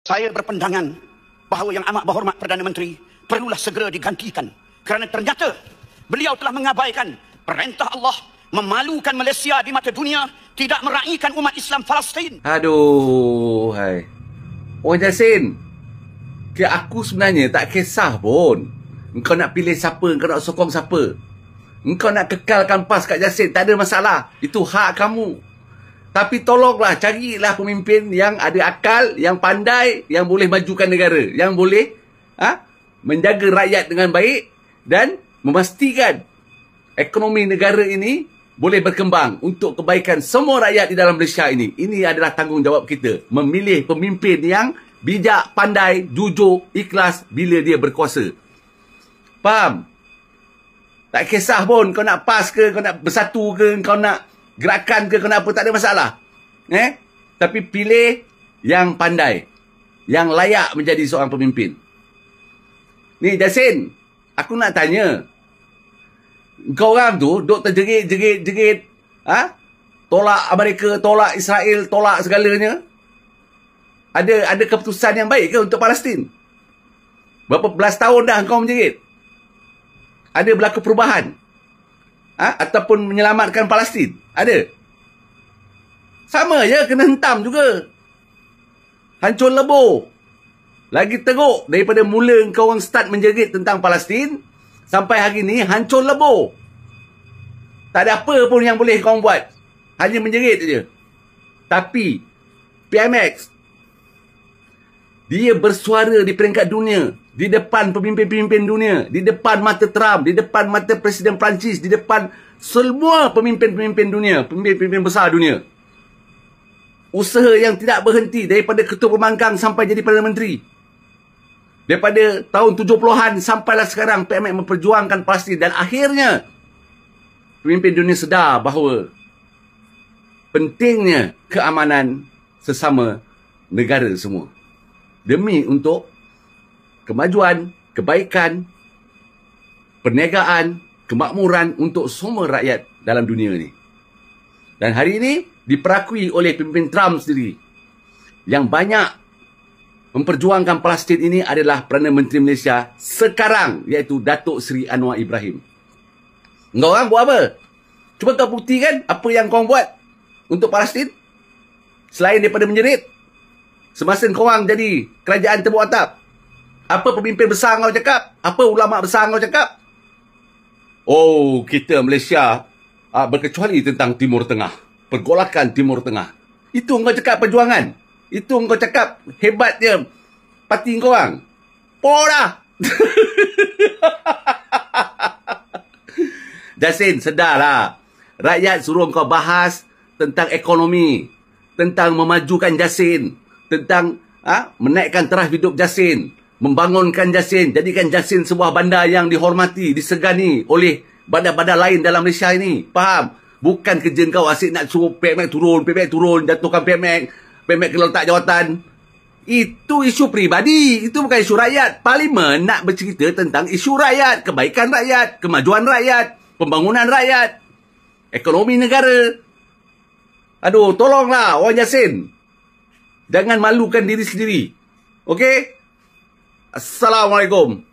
Saya berpandangan bahawa Yang Amat Berhormat Perdana Menteri perlulah segera digantikan kerana ternyata beliau telah mengabaikan perintah Allah, memalukan Malaysia di mata dunia, tidak meraihkan umat Islam Palestin. Aduh, hai. Orang Jasin, aku sebenarnya tak kisah pun engkau nak pilih siapa, engkau nak sokong siapa. Engkau nak kekalkan PAS kat Jasin, tak ada masalah. Itu hak kamu. Tapi tolonglah, carilah pemimpin yang ada akal, yang pandai, yang boleh majukan negara, yang boleh menjaga rakyat dengan baik dan memastikan ekonomi negara ini boleh berkembang untuk kebaikan semua rakyat di dalam Malaysia ini. Ini adalah tanggungjawab kita, memilih pemimpin yang bijak, pandai, jujur, ikhlas bila dia berkuasa. Faham? Tak kisah pun kau nak PAS ke, kau nak bersatu ke, kau nak gerakan ke, kau nak apa, tak ada masalah. Tapi pilih yang pandai, yang layak menjadi seorang pemimpin. Ni Jasin, aku nak tanya, kau orang tu duk terjerit-jerit, tolak Amerika, tolak Israel, tolak segalanya. Ada keputusan yang baik ke untuk Palestin? Berapa belas tahun dah kau menjerit? Ada berlaku perubahan? Ataupun menyelamatkan Palestin? Ada? Sama je, kena hentam juga. Hancur lebur. Lagi teruk daripada mula kau orang start menjerit tentang Palestin sampai hari ni hancur lebur. Tak ada apa pun yang boleh kau buat. Hanya menjerit je. Tapi PMX, dia bersuara di peringkat dunia, di depan pemimpin-pemimpin dunia, di depan mata Trump, di depan mata Presiden Perancis, di depan semua pemimpin-pemimpin dunia, pemimpin-pemimpin besar dunia. Usaha yang tidak berhenti daripada Ketua Pembangkang sampai jadi Perdana Menteri. Daripada tahun 70-an sampailah sekarang PMX memperjuangkan Palestin, dan akhirnya pemimpin dunia sedar bahawa pentingnya keamanan sesama negara semua demi untuk kemajuan, kebaikan, perniagaan, kemakmuran untuk semua rakyat dalam dunia ini. Dan hari ini diperakui oleh pemimpin Trump sendiri. Yang banyak memperjuangkan Palestin ini adalah Perdana Menteri Malaysia sekarang, iaitu Datuk Seri Anwar Ibrahim. Engkau orang buat apa? Cuba kau buktikan apa yang kau buat untuk Palestin selain daripada menjerit. Semasa kau orang jadi kerajaan tebuk atap, apa pemimpin besar kau cakap? Apa ulama besar kau cakap? Oh, kita Malaysia berkecuali tentang Timur Tengah, pergolakan Timur Tengah. Itu kau cakap perjuangan. Itu kau cakap hebatnya parti kau orang. Polah. Jasin, sedarlah. Rakyat suruh kau bahas tentang ekonomi, tentang memajukan Jasin, tentang menaikkan taraf hidup Jasin, membangunkan Jasin, jadikan Jasin sebuah bandar yang dihormati, disegani oleh bandar-bandar lain dalam Malaysia ini. Faham? Bukan kerja kau asyik nak suruh PMX turun, jatuhkan PMX kena letak jawatan. Itu isu peribadi, itu bukan isu rakyat. Parlimen nak bercerita tentang isu rakyat, kebaikan rakyat, kemajuan rakyat, pembangunan rakyat, ekonomi negara. Aduh, tolonglah orang Jasin. Jangan malukan diri sendiri. Okey? Assalamualaikum.